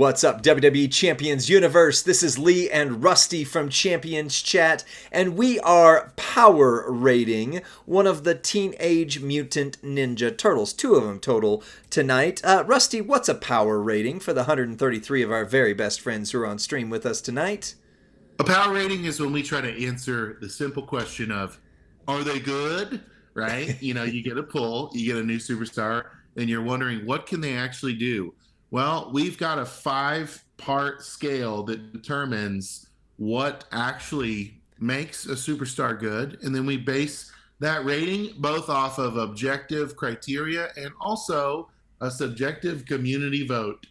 What's up, WWE Champions Universe? This is Lee and Rusty from Champions Chat, and we are power rating one of the Teenage Mutant Ninja Turtles. Two of them total tonight. Rusty, what's a power rating for the 133 of our very best friends who are on stream with us tonight? A power rating is when we try to answer the simple question of, are they good? Right? You get a pull, you get a new superstar, and you're wondering, what can they actually do? Well, we've got a 5-part scale that determines what actually makes a superstar good. And then we base that rating both off of objective criteria and also a subjective community vote.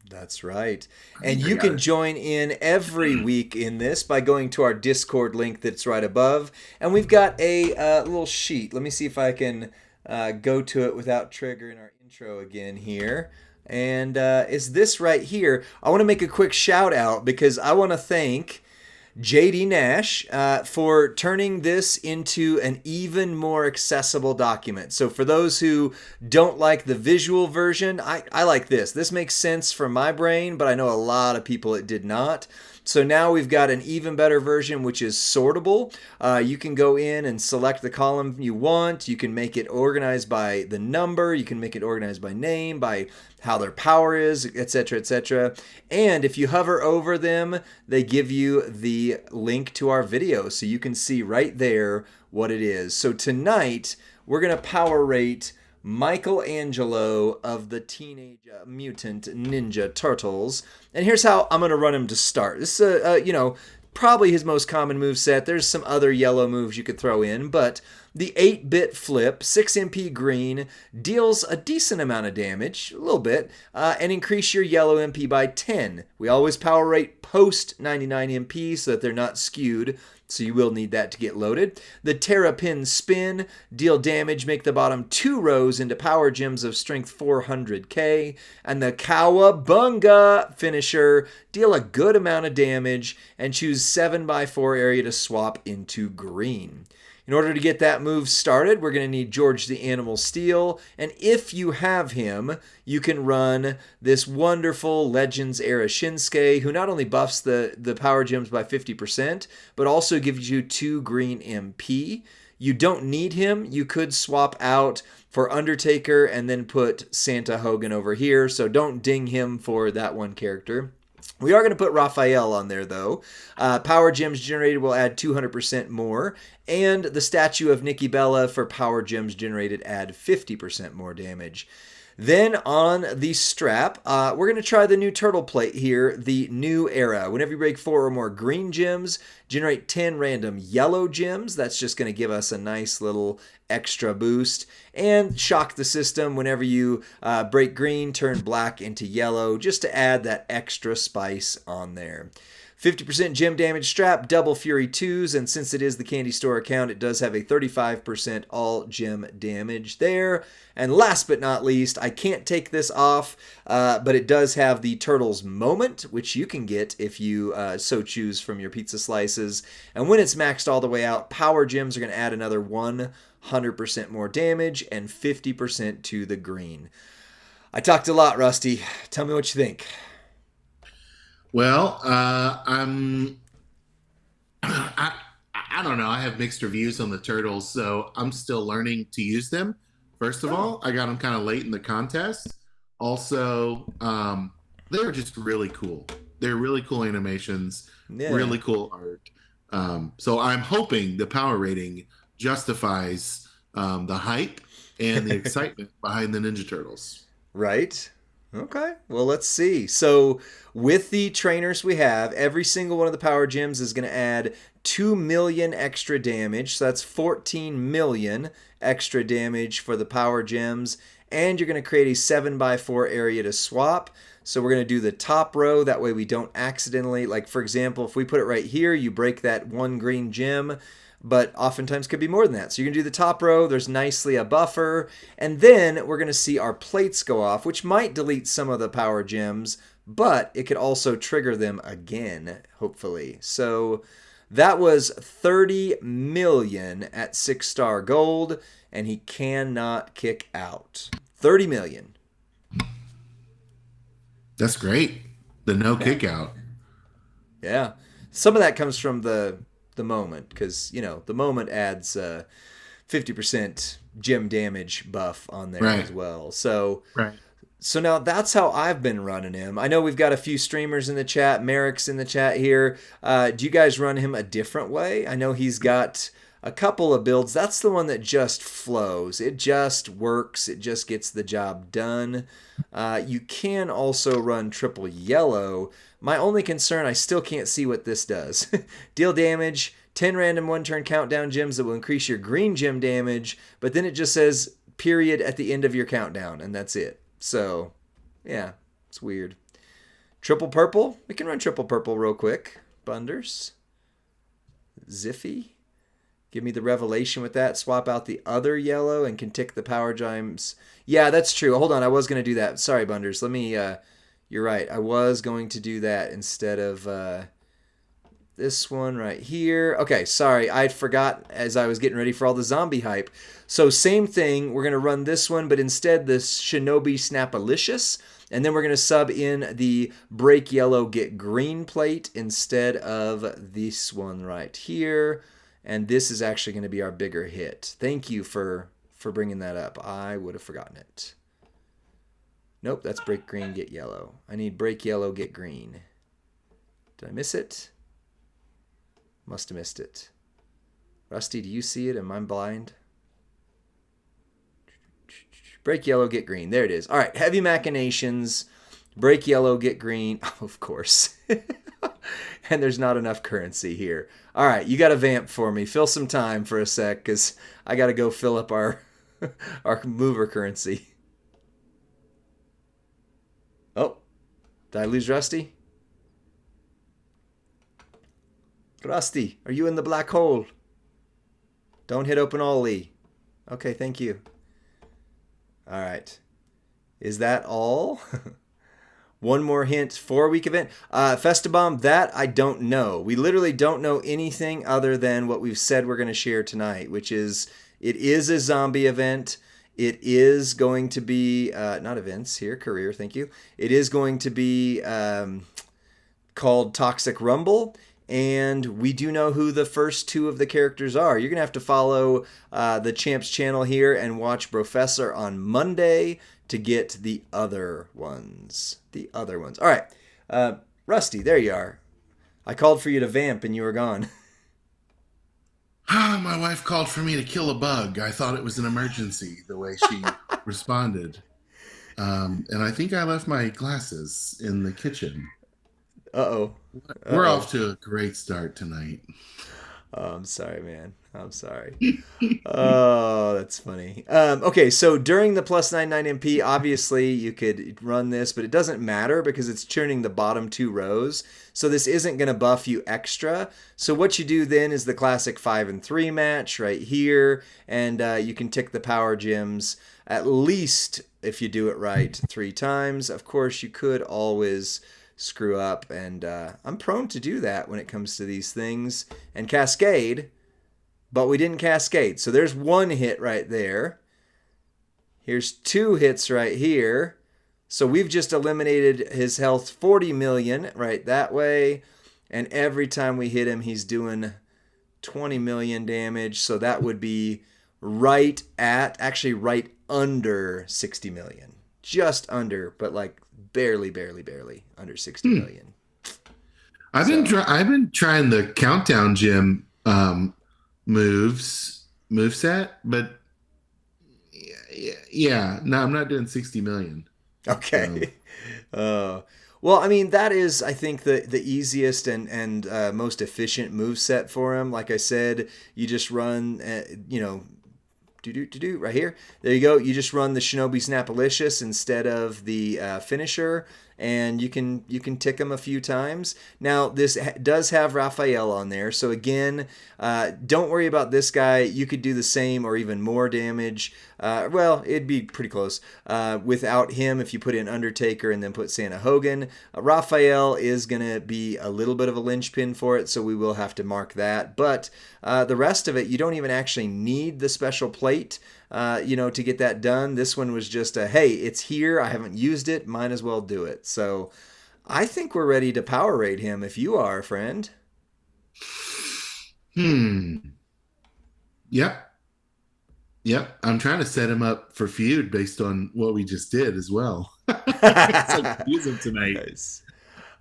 That's right. And you can join in every week in this by going to our Discord link that's right above. And we've got a little sheet. Let me see if I can go to it without triggering our intro again here. And it's this right here. I want to make a quick shout out because I want to thank JD Nash for turning this into an even more accessible document. So for those who don't like the visual version, I like this. This makes sense for my brain, but I know a lot of people it did not. So now we've got an even better version, which is sortable. You can go in and select the column you want. You can make it organized by the number. You can make it organized by name, by how their power is, etc., etc. And if you hover over them, they give you the link to our video. So you can see right there what it is. So tonight, we're going to power rate Michelangelo of the Teenage Mutant Ninja Turtles. And here's how I'm going to run him to start. This is, probably his most common moveset. There's some other yellow moves you could throw in, but the 8-bit flip, 6 MP green, deals a decent amount of damage, a little bit, and increase your yellow MP by 10. We always power rate post 99 MP so that they're not skewed, so you will need that to get loaded. The Terrapin Spin, deal damage, make the bottom 2 rows into power gems of strength 400k. And the Cowabunga finisher, deal a good amount of damage and choose 7x4 area to swap into green. In order to get that move started, we're going to need George the Animal Steel. And if you have him, you can run this wonderful Legends era Shinsuke, who not only buffs the power gems by 50%, but also gives you 2 green MP. You don't need him. You could swap out for Undertaker and then put Santa Hogan over here. So don't ding him for that one character. We are going to put Raphael on there, though. Power gems generated will add 200% more. And the statue of Nikki Bella for power gems generated add 50% more damage. Then on the strap, we're going to try the new turtle plate here, the new era. Whenever you break 4 or more green gems, generate 10 random yellow gems. That's just going to give us a nice little extra boost. And shock the system whenever you break green, turn black into yellow, just to add that extra spice on there. 50% gem damage strap, double Fury 2s, and since it is the candy store account, it does have a 35% all gem damage there. And last but not least, I can't take this off, but it does have the Turtles Moment, which you can get if you so choose from your pizza slices. And when it's maxed all the way out, power gems are going to add another 100% more damage and 50% to the green. I talked a lot, Rusty. Tell me what you think. Well, I don't know. I have mixed reviews on the Turtles, so I'm still learning to use them. First of all, I got them kind of late in the contest. Also, they're just really cool. They're really cool animations, really cool art. So I'm hoping the power rating justifies the hype and the excitement behind the Ninja Turtles. Right? Okay, well, let's see. So with the trainers we have, every single one of the power gems is going to add 2 million extra damage. So that's 14 million extra damage for the power gems. And you're going to create a 7x4 area to swap. So we're going to do the top row. That way we don't accidentally, like for example, if we put it right here, you break that 1 green gem, but oftentimes could be more than that. So you're going to do the top row. There's nicely a buffer. And then we're going to see our plates go off, which might delete some of the power gems, but it could also trigger them again, hopefully. So that was 30 million at 6-star gold, and he cannot kick out. 30 million. That's great. The no Yeah. kick out. Yeah. Some of that comes from the moment because, the moment adds 50% gem damage buff on there Right. as well. So Right. now that's how I've been running him. I know we've got a few streamers in the chat. Merrick's in the chat here. Do you guys run him a different way? I know he's got a couple of builds. That's the one that just flows. It just works. It just gets the job done. You can also run triple yellow. My only concern, I still can't see what this does. Deal damage, 10 random one-turn countdown gems that will increase your green gem damage, but then it just says period at the end of your countdown, and that's it. So, yeah, it's weird. Triple purple? We can run triple purple real quick. Bunders. Ziffy. Give me the revelation with that. Swap out the other yellow and can tick the power gems. Yeah, that's true. Hold on, I was going to do that. Sorry, Bunders. Let me, you're right. I was going to do that instead of this one right here. Okay, sorry. I forgot as I was getting ready for all the zombie hype. So same thing. We're going to run this one, but instead the Shinobi Snapalicious. And then we're going to sub in the Break Yellow Get Green plate instead of this one right here. And this is actually going to be our bigger hit. Thank you for bringing that up. I would have forgotten it. Nope, that's Break Green, Get Yellow. I need Break Yellow, Get Green. Did I miss it? Must have missed it. Rusty, do you see it? Am I blind? Break yellow, get green. There it is. All right, heavy machinations. Break yellow, get green. Oh, of course. And there's not enough currency here. All right, you got to vamp for me. Fill some time for a sec because I got to go fill up our our mover currency. Oh, did I lose Rusty? Rusty, are you in the black hole? Don't hit open all, Lee. Okay, thank you. All right. Is that all? One more hint, 4-week event. Festabomb, that I don't know. We literally don't know anything other than what we've said we're going to share tonight, which is it is a zombie event. It is going to be, not events here, career, thank you. It is going to be called Toxic Rumble. And we do know who the first two of the characters are. You're going to have to follow the Champs channel here and watch Professor on Monday to get the other ones. The other ones. All right. Rusty, there you are. I called for you to vamp and you were gone. My wife called for me to kill a bug. I thought it was an emergency, the way she responded. And I think I left my glasses in the kitchen. Uh-oh. We're Uh-oh. off to a great start tonight. Oh, I'm sorry, man. I'm sorry. Oh, that's funny. Okay, so during the plus 99 MP, obviously you could run this, but it doesn't matter because it's churning the bottom two rows. So this isn't going to buff you extra. So what you do then is the classic 5 and 3 match right here, and you can tick the power gems at least if you do it right 3 times. Of course, you could always screw up, and I'm prone to do that when it comes to these things. And Cascade, but we didn't Cascade. So there's 1 hit right there. Here's 2 hits right here. So we've just eliminated his health 40 million right that way. And every time we hit him, he's doing 20 million damage. So that would be right at, actually right under 60 million. Just under, but like barely under 60 million. I've been trying the countdown gym moveset, but yeah, no, I'm not doing 60 million. Okay. Well, I mean, that is, I think, the easiest and most efficient move set for him. Like I said, you just run, right here. There you go. You just run the Shinobi Snapalicious instead of the finisher, and you can tick them a few times. Now, this does have Raphael on there, so again, don't worry about this guy. You could do the same or even more damage. Well, it'd be pretty close. Without him, if you put in Undertaker and then put Santa Hogan, Raphael is going to be a little bit of a linchpin for it, so we will have to mark that. But the rest of it, you don't even actually need the special plate plate, to get that done. This one was just hey, it's here. I haven't used it. Might as well do it. So I think we're ready to power rate him if you are, friend. Yep. Yep. I'm trying to set him up for feud based on what we just did as well. So use him tonight. Nice.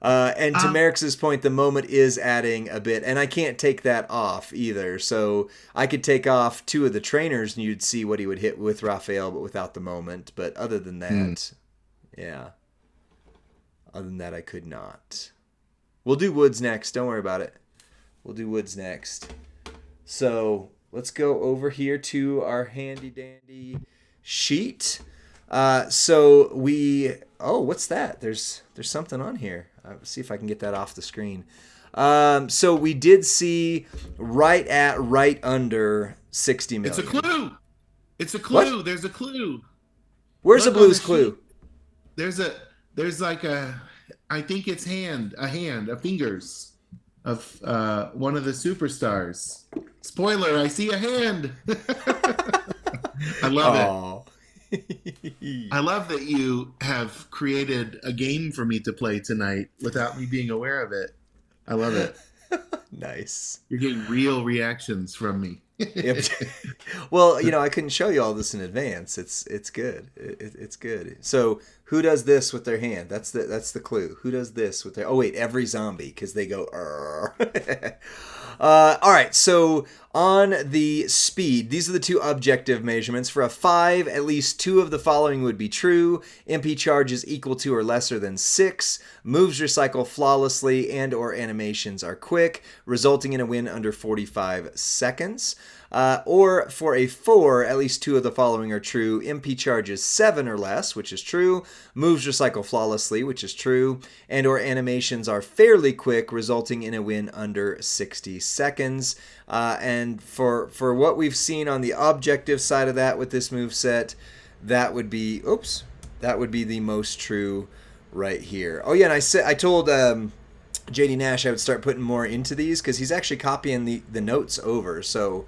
And to Merrick's point, the moment is adding a bit, and I can't take that off either. So I could take off 2 of the trainers, and you'd see what he would hit with Raphael, but without the moment. But other than that, yeah. Other than that, I could not. We'll do Woods next. Don't worry about it. We'll do Woods next. So let's go over here to our handy dandy sheet. So we... Oh, what's that? There's something on here. Let's see if I can get that off the screen. So we did see right under 60 million. It's a clue. It's a clue. What? There's a clue. Where's Look the Blue's clue? There's like I think it's fingers of one of the superstars. Spoiler, I see a hand. I love it. I love that you have created a game for me to play tonight without me being aware of it. I love it. Nice. You're getting real reactions from me. Yep. Well, I couldn't show you all this in advance. It's good. It's good. So who does this with their hand? That's the clue. Who does this with their? Oh wait, every zombie, because they go. All right, so on the speed, these are the 2 objective measurements. For a 5, at least 2 of the following would be true. MP charge is equal to or lesser than 6. Moves recycle flawlessly and or animations are quick, resulting in a win under 45 seconds. Or for a 4, at least 2 of the following are true. MP charge is 7 or less, which is true. Moves recycle flawlessly, which is true. And or animations are fairly quick, resulting in a win under 60 seconds. And for what we've seen on the objective side of that with this moveset, that would be the most true right here. Oh yeah, and I told JD Nash I would start putting more into these because he's actually copying the notes over. So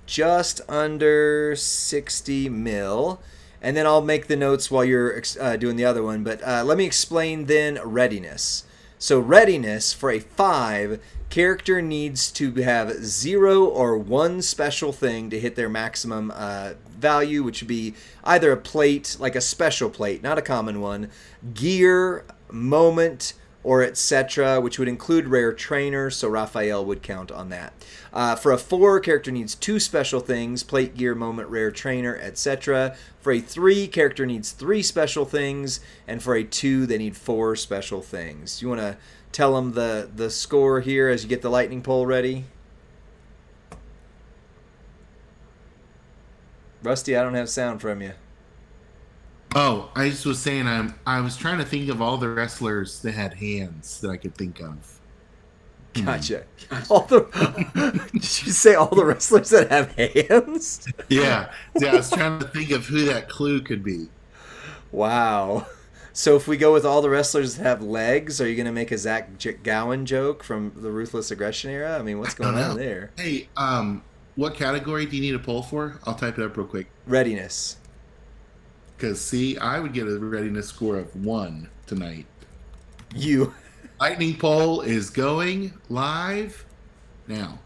just under 60 mil. And then I'll make the notes while you're doing the other one. But let me explain then readiness. So readiness for a 5, character needs to have 0 or 1 special thing to hit their maximum value, which would be either a plate, like a special plate, not a common one, gear, moment, or etc., which would include rare trainer, so Raphael would count on that. For a 4, character needs 2 special things, plate, gear, moment, rare trainer, etc. For a 3, character needs 3 special things, and for a 2, they need 4 special things. You want to tell them the score here as you get the lightning pole ready? Rusty, I don't have sound from you. Oh, I just was saying I was trying to think of all the wrestlers that had hands that I could think of. Gotcha. Did you say all the wrestlers that have hands? Yeah. I was trying to think of who that clue could be. Wow. So if we go with all the wrestlers that have legs, are you going to make a Zach Gowen joke from the Ruthless Aggression era? I mean, what's going on there? Hey, what category do you need a poll for? I'll type it up real quick. Readiness. Because, see, I would get a readiness score of 1 tonight. You. Lightning poll is going live now.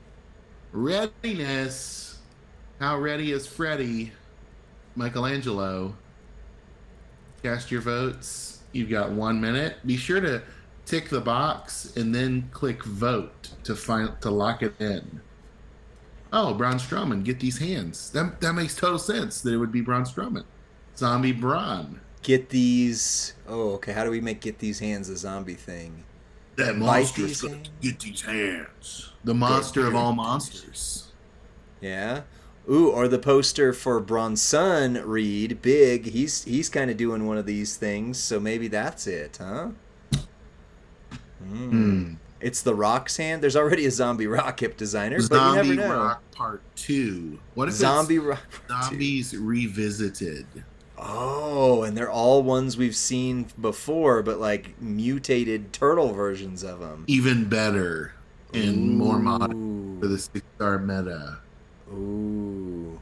Readiness. How ready is Freddie? Michelangelo. Cast your votes. You've got 1 minute. Be sure to tick the box and then click vote to lock it in. Oh, Braun Strowman, get these hands. That makes total sense that it would be Braun Strowman. Zombie Braun. Get these. Oh, okay. How do we make get these hands a zombie thing? That monster's going to get these hands. The monster of all monsters. Yeah. Ooh, or the poster for Bronson Reed, big. He's kind of doing one of these things, so maybe that's it, huh? It's the Rock's hand. There's already a Zombie Rock hip designer, but you never know. Zombie Rock Part 2. What if Zombie Rock Part 2? Zombies Revisited. Oh, and they're all ones we've seen before, but like mutated turtle versions of them. Even better and more modern for the 6-star meta. Ooh.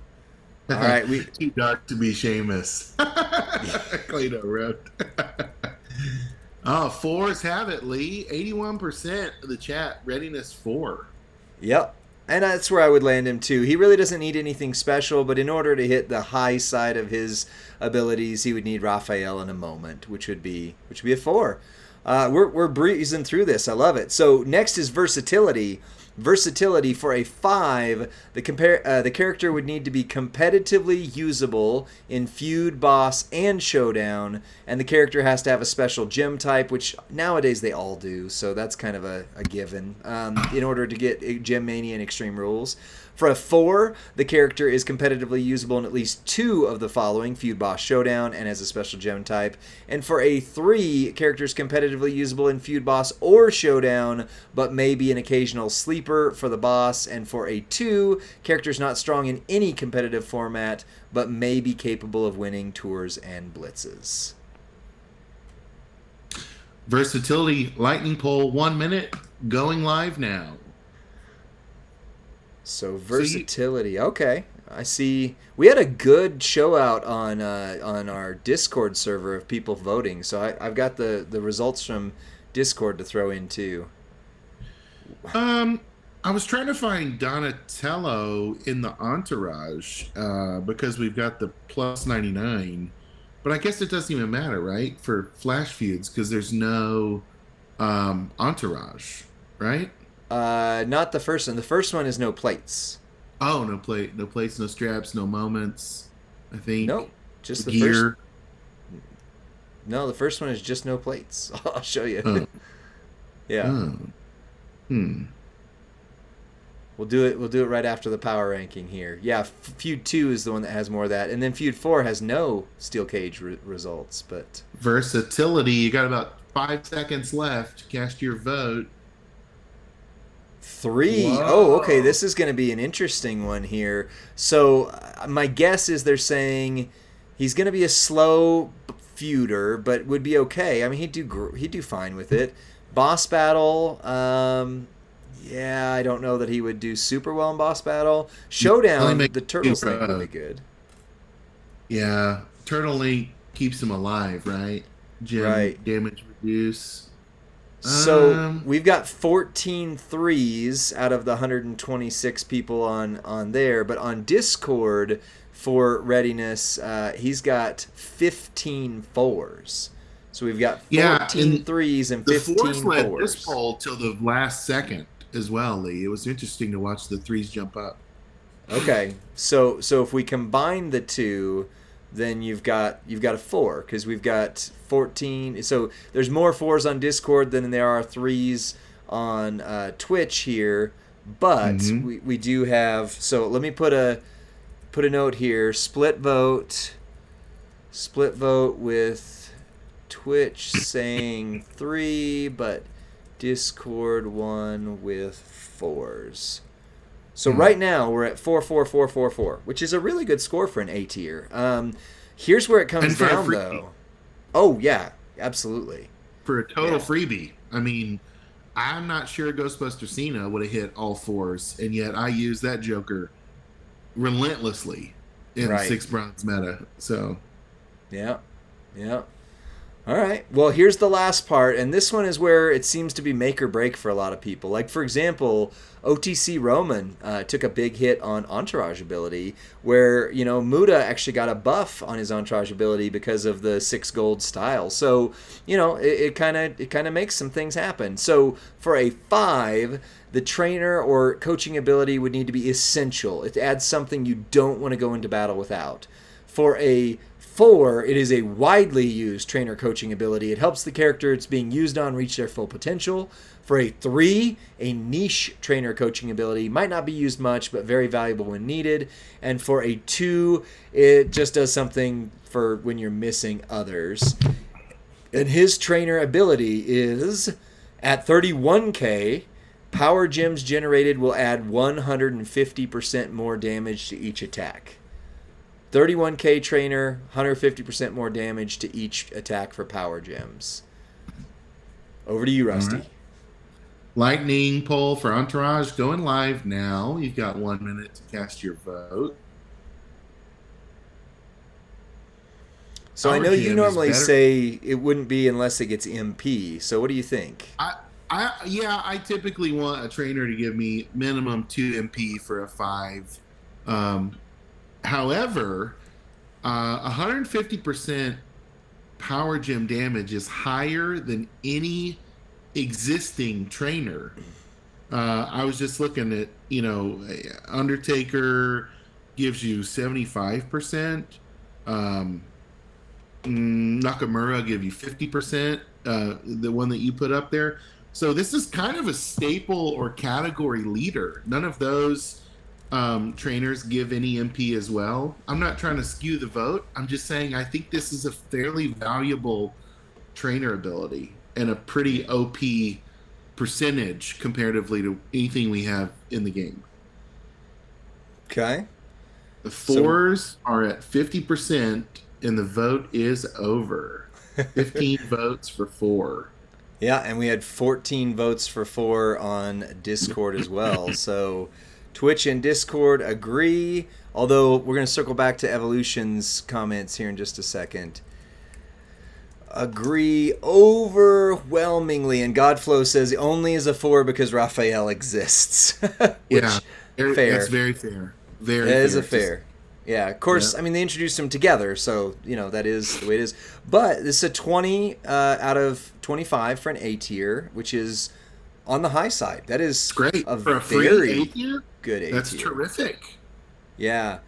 All right, we Too dark to be Seamus. Cleto wrote. Oh, fours have it, Lee. 81% of the chat readiness 4. Yep. And that's where I would land him too. He really doesn't need anything special, but in order to hit the high side of his abilities, he would need Raphael in a moment, which would be a 4. We're breezing through this. I love it. So next is versatility. Versatility for a 5, the character would need to be competitively usable in feud, boss, and showdown, and the character has to have a special gem type, which nowadays they all do, so that's kind of a given in order to get Gem Mania and Extreme Rules. For a 4, the character is competitively usable in at least 2 of the following: feud, boss, showdown, and has a special gem type. And for a 3, character is competitively usable in feud, boss, or showdown, but may be an occasional sleeper for the boss. And for a 2, character is not strong in any competitive format, but may be capable of winning tours and blitzes. Versatility lightning poll 1 minute, going live now. So versatility, okay. I see. We had a good show out on our Discord server of people voting. So I've got the results from Discord to throw in too. I was trying to find Donatello in the Entourage because we've got the plus 99, but I guess it doesn't even matter, right? For Flash feuds because there's no Entourage, right? Not the first one. The first one is no plates. Oh, no plates, no straps, no moments. I think. Nope, just the gear. first. No, the first one is just no plates. I'll show you. Oh. Yeah. Oh. We'll do it right after the power ranking here. Yeah, Feud 2 is the one that has more of that, and then Feud 4 has no steel cage results. But versatility, you got about 5 seconds left. Cast your vote. 3. Whoa. Oh, okay. This is going to be an interesting one here. So my guess is they're saying he's going to be a slow feuder, but would be okay. I mean, he'd do fine with it. Boss battle. Yeah, I don't know that he would do super well in boss battle. Showdown, the Turtles thing would be good. Yeah, Turtle Link keeps him alive, right? Right. Damage reduce. So we've got 14 threes out of the 126 people on there, but on Discord for readiness, he's got 15 fours. So we've got 14 threes and 15 fours. The fours led this poll till the last second as well, Lee. It was interesting to watch the threes jump up. Okay, so if we combine the two, then you've got a 4 because we've got 14. So there's more 4s on Discord than there are 3s on Twitch here, but we do have. So let me put a note here. Split vote with Twitch saying 3, but Discord 1 with 4s. So right now we're at 4, which is a really good score for an A tier. Here's where it comes down, though. Oh yeah, absolutely. For a total freebie, I mean, I'm not sure Ghostbuster Cena would have hit all 4s, and yet I use that Joker relentlessly in 6 bronze meta. So, yeah. All right. Well, here's the last part, and this one is where it seems to be make or break for a lot of people. Like, for example, OTC Roman took a big hit on Entourage ability, where, Muda actually got a buff on his Entourage ability because of the 6 gold style. So, it kind of makes some things happen. So, for a 5, the trainer or coaching ability would need to be essential. It adds something you don't want to go into battle without. For a 4, it is a widely used trainer coaching ability. It helps the character it's being used on reach their full potential. For a 3, a niche trainer coaching ability might not be used much, but very valuable when needed. And for a 2, it just does something for when you're missing others. And his trainer ability is at 31k, power gems generated will add 150% more damage to each attack. 31k trainer, 150% more damage to each attack for power gems. Over to you, Rusty. Right. Lightning poll for Entourage going live now. You've got 1 minute to cast your vote. So I our know you gym is normally better. say it wouldn't be unless it gets MP. So what do you think? I typically want a trainer to give me minimum 2 MP for a 5. Um, However, 150% power gym damage is higher than any existing trainer. I was just looking at, Undertaker gives you 75%. Um, Nakamura give you 50%, the one that you put up there. So this is kind of a staple or category leader. None of those trainers give any MP as well. I'm not trying to skew the vote. I'm just saying I think this is a fairly valuable trainer ability and a pretty OP percentage comparatively to anything we have in the game. Okay. The So fours are at 50%, and the vote is over. 15 votes for 4. yeah, and we had 14 votes for 4 on Discord as well. So Twitch and Discord agree. Although we're going to circle back to Evolution's comments here in just a second. Agree overwhelmingly, and Godflow says only is a 4 because Raphael exists. Which Yeah, fair. that's very fair. Very That is fair. a fair. Yeah, of course. Yeah. I mean, they introduced them together, so that is the way it is. But this is a 20 out of 25 for an A tier, which is on the high side. That is It's great. a For a free very A tier, good A that's tier. terrific. Yeah.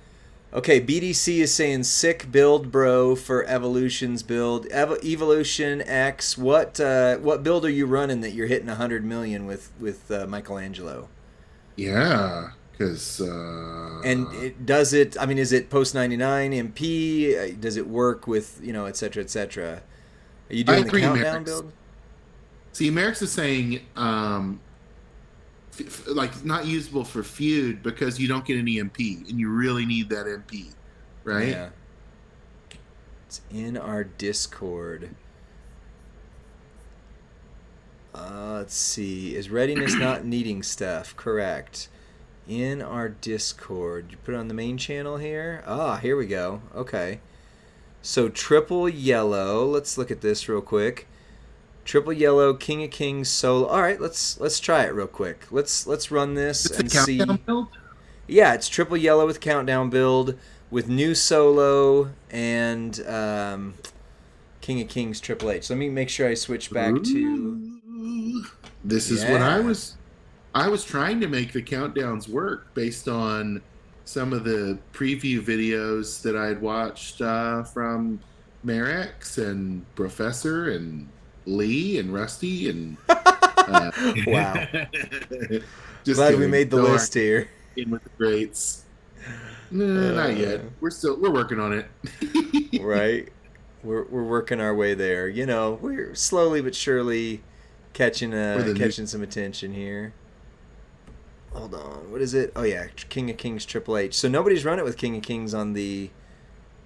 Okay, BDC is saying sick build, bro, for Evolution's build. Evolution X, what build are you running that you're hitting 100 million with Michelangelo? Yeah, because And does it? I mean, is it post 99 MP? Does it work with et cetera, et cetera? Are you I doing the agree, countdown Merrick's. build? See, Merrick's is saying like not usable for feud because you don't get any MP, and you really need that MP, right? Yeah. It's in our Discord. Let's see. Is readiness not needing stuff? Correct. In our Discord. You put it on the main channel here? Ah, here we go. Okay. So triple yellow. Let's look at this real quick. Triple yellow, King of Kings solo. All right, let's try it real quick. Let's run this It's a and countdown see. build. Yeah, it's triple yellow with countdown build with new solo and King of Kings Triple H. Let me make sure I switch back to. Ooh. This is what Yeah. I was trying to make the countdowns work based on some of the preview videos that I had watched from Merrick's and Professor and Lee and Rusty and Wow. just Glad we kidding. made the Don't list here. in with the greats. No, not yet. We're working on it. Right? We're working our way there. We're slowly but surely catching catching some attention here. Hold on. What is it? Oh yeah, King of Kings Triple H. So nobody's run it with King of Kings on the.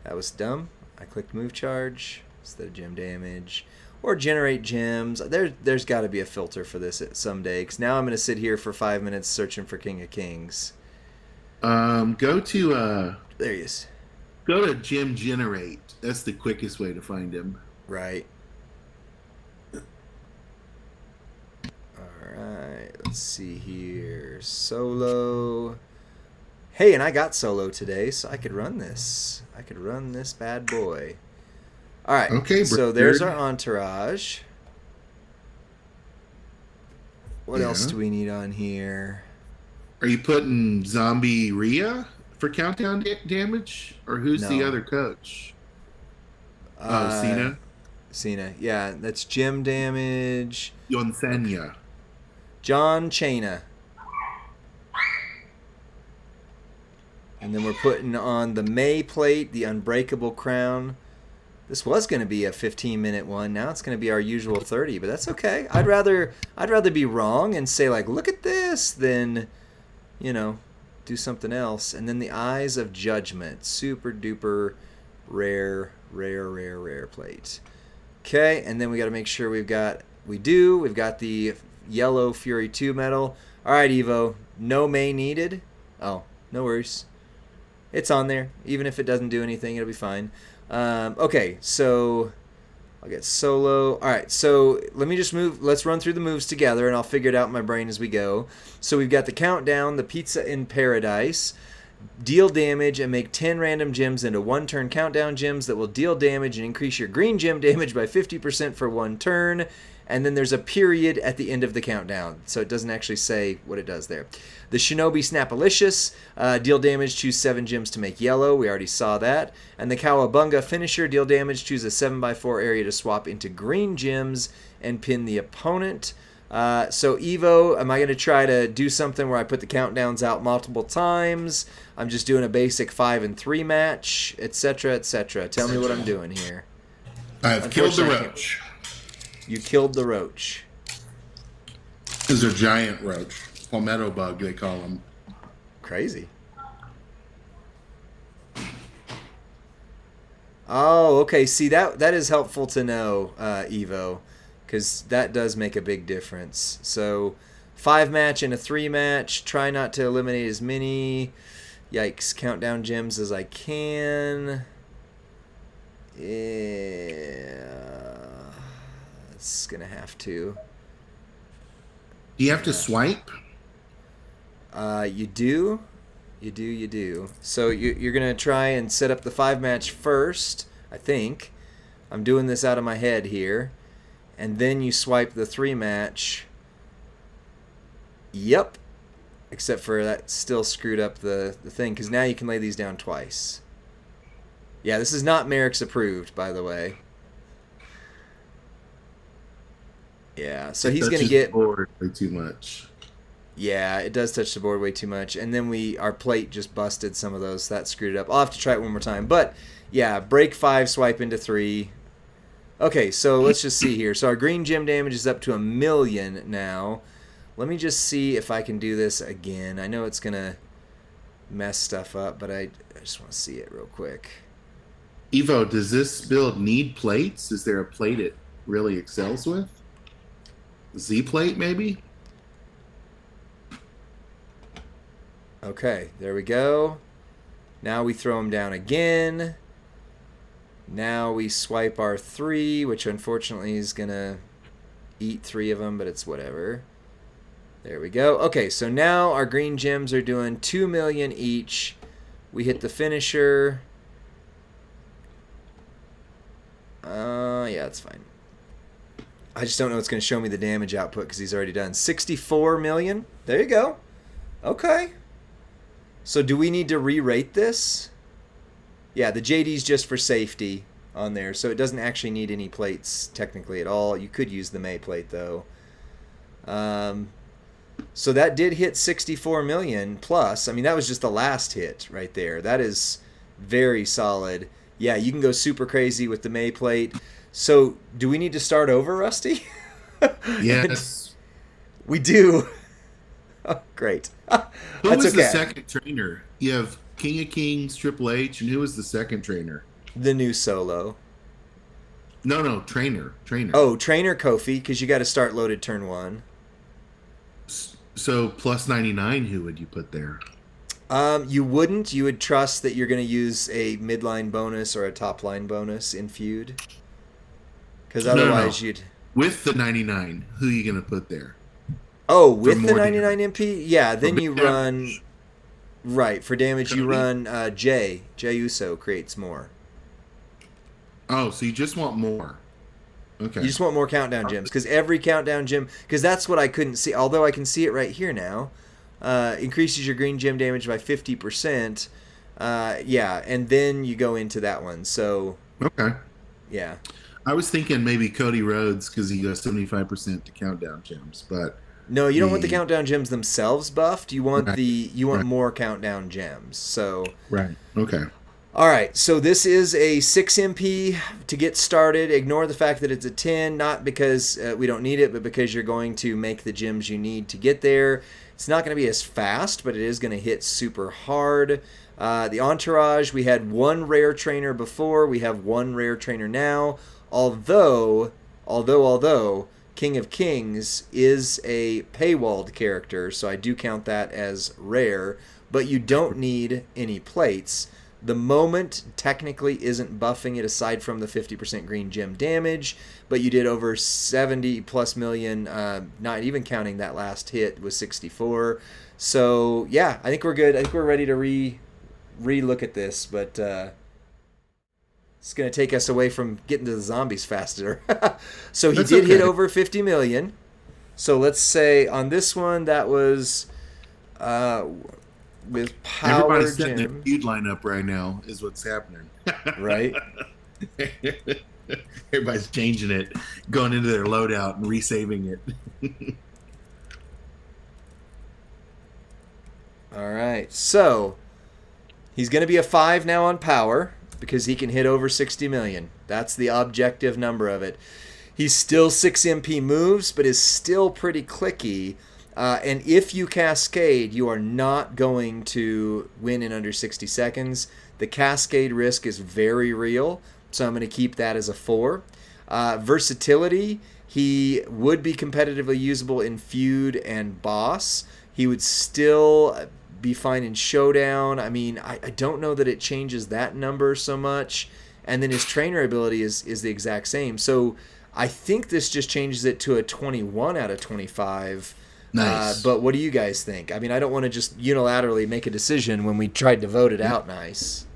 That was dumb. I clicked move charge instead of gem damage. Or generate gems. There's got to be a filter for this someday. Because now I'm going to sit here for 5 minutes searching for King of Kings. Go to There he is. go to Gem Generate. That's the quickest way to find him. Right. Alright, let's see here. Solo. Hey, and I got solo today, so I could run this. I could run this bad boy. Alright, Okay, so there's Bird. our entourage. What Yeah. else do we need on here? Are you putting Zombie Rhea for countdown damage, or who's the No. other coach? Cena. Cena, yeah, that's gem damage. Yonsenya. John Cena. And then we're putting on the May plate, the Unbreakable Crown. This was going to be a 15-minute one. Now it's going to be our usual 30, but that's okay. I'd rather be wrong and say like, look at this, than do something else. And then the Eyes of Judgment, super duper rare plate. Okay, and then we got to make sure we've got the yellow Fury 2 medal. All right, Evo, no May needed. Oh, no worries. It's on there. Even if it doesn't do anything, it'll be fine. Okay, so I'll get solo. All right, so let me just move. Let's run through the moves together, and I'll figure it out in my brain as we go. So we've got the countdown, the pizza in paradise. Deal damage and make 10 random gems into one-turn countdown gems that will deal damage and increase your green gem damage by 50% for one turn. And then there's a period at the end of the countdown, so it doesn't actually say what it does there. The Shinobi Snapalicious, deal damage, choose 7 gems to make yellow. We already saw that. And the Cowabunga Finisher, deal damage, choose a 7x4 area to swap into green gems and pin the opponent. So Evo, am I going to try to do something where I put the countdowns out multiple times? I'm just doing a basic 5 and 3 match, etc., etc. Tell me what I'm doing here. I've killed the roach. You killed the roach. This is a giant roach. Palmetto bug, they call them. Crazy. Oh, okay. See, that is helpful to know, Evo, because that does make a big difference. So 5 match and a 3 match. Try not to eliminate as many, yikes, countdown gems as I can. Yeah. It's going to have to. Do you have to swipe? You do. You do. So you're going to try and set up the 5 match first, I think. I'm doing this out of my head here. And then you swipe the 3 match. Yep. Except for that still screwed up the thing, because now you can lay these down twice. Yeah, this is not Merrick's approved, by the way. Yeah, so he's going to get... board way too much. Yeah, it does touch the board way too much. And then our plate just busted some of those. So that screwed it up. I'll have to try it one more time. But, yeah, break 5, swipe into 3. Okay, so let's just see here. So our green gem damage is up to 1,000,000 now. Let me just see if I can do this again. I know it's going to mess stuff up, but I just want to see it real quick. Evo, does this build need plates? Is there a plate it really excels with? Z plate, maybe? Okay, there we go. Now we throw them down again. Now we swipe our 3, which unfortunately is going to eat 3 of them, but it's whatever. There we go. Okay, so now our green gems are doing 2,000,000 each. We hit the finisher. Yeah, it's fine. I just don't know what's going to show me the damage output because he's already done 64 million. There you go. Okay. So do we need to re-rate this? Yeah, the JD's just for safety on there, so it doesn't actually need any plates technically at all. You could use the May plate though. So that did hit 64 million plus. I mean, that was just the last hit right there. That is very solid. Yeah, you can go super crazy with the May plate. So do we need to start over, Rusty? Yes. We do. Oh, great. Who was the second trainer? You have King of Kings, Triple H, and who was the second trainer? The new Solo. No, trainer. Oh, trainer Kofi, because you got to start loaded turn 1. So plus 99, who would you put there? You wouldn't. You would trust that you're going to use a midline bonus or a top line bonus in feud. Because otherwise you'd... With the 99, who are you going to put there? Oh, with the 99 MP? Yeah, then you run... Right, for damage you run Jay. Jay Uso creates more. Oh, so you just want more. Okay. You just want more countdown gems. Because every countdown gem... Because that's what I couldn't see. Although I can see it right here now. Increases your green gem damage by 50%. Yeah, and then you go into that one. So... Okay. Yeah. I was thinking maybe Cody Rhodes because he goes 75% to countdown gems, but... No, you don't want the countdown gems themselves buffed. You want more countdown gems. So right. Okay. All right. So this is a 6 MP to get started. Ignore the fact that it's a 10, not because we don't need it, but because you're going to make the gems you need to get there. It's not going to be as fast, but it is going to hit super hard. The Entourage, we had 1 rare trainer before. We have 1 rare trainer now. Although King of Kings is a paywalled character, so I do count that as rare, but you don't need any plates. The moment technically isn't buffing it aside from the 50% green gem damage, but you did over 70 plus million, not even counting that last hit was 64. So yeah, I think we're good. I think we're ready to re-look at this, but it's going to take us away from getting to the zombies faster. So he That's did hit okay. over 50 million. So let's say on this one that was with power Everybody's setting their gem, feud lineup right now is what's happening. right? Everybody's changing it, going into their loadout and resaving it. All right. So he's going to be a 5 now on power because he can hit over 60 million. That's the objective number of it. He's still 6 MP moves, but is still pretty clicky. And if you cascade, you are not going to win in under 60 seconds. The cascade risk is very real, so I'm going to keep that as a 4. Versatility, he would be competitively usable in feud and boss. He would still be fine in showdown. I mean, I don't know that it changes that number so much. And then his trainer ability is the exact same. So I think this just changes it to a 21 out of 25. Nice. But what do you guys think? I mean, I don't want to just unilaterally make a decision when we tried to vote it out nice.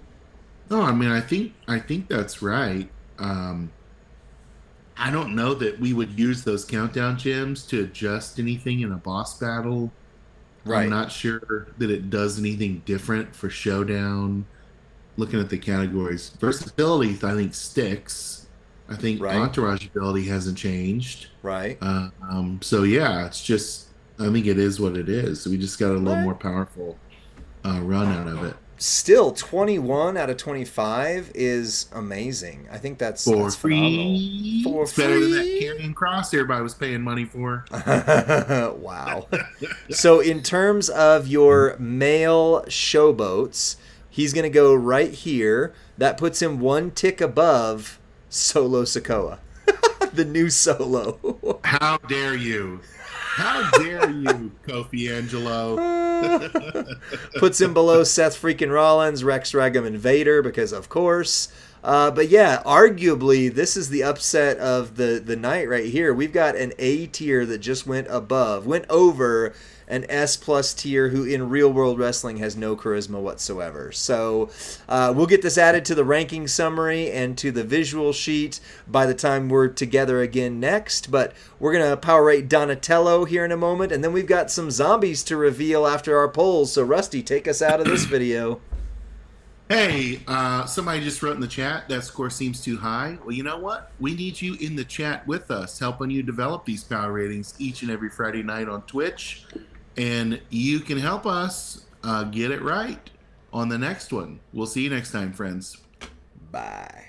No, I mean, I think that's right. I don't know that we would use those countdown gems to adjust anything in a boss battle. Right. I'm not sure that it does anything different for showdown. Looking at the categories, versatility I think sticks. I think Right. entourage ability hasn't changed. Right. So yeah, it's just I think it is what it is. We just got a little more powerful run out of it. Still, 21 out of 25 is amazing. I think that's For free. free. For It's better than that free. carrying cross everybody was paying money for. Wow. So in terms of your male showboats, he's going to go right here. That puts him 1 tick above Solo Sokoa. The new Solo. How dare you? How dare you, Kofi Angelo? Puts him below Seth freaking Rollins, Rex Regum, and Vader because of course. But yeah, arguably this is the upset of the night right here. We've got an A tier that just went over an S plus tier who in real world wrestling has no charisma whatsoever. So we'll get this added to the ranking summary and to the visual sheet by the time we're together again next. But we're going to power rate Donatello here in a moment, and then we've got some zombies to reveal after our polls. So Rusty, take us out of this video. Hey, somebody just wrote in the chat that score seems too high. Well, you know what? We need you in the chat with us, helping you develop these power ratings each and every Friday night on Twitch. And you can help us get it right on the next one. We'll see you next time, friends. Bye.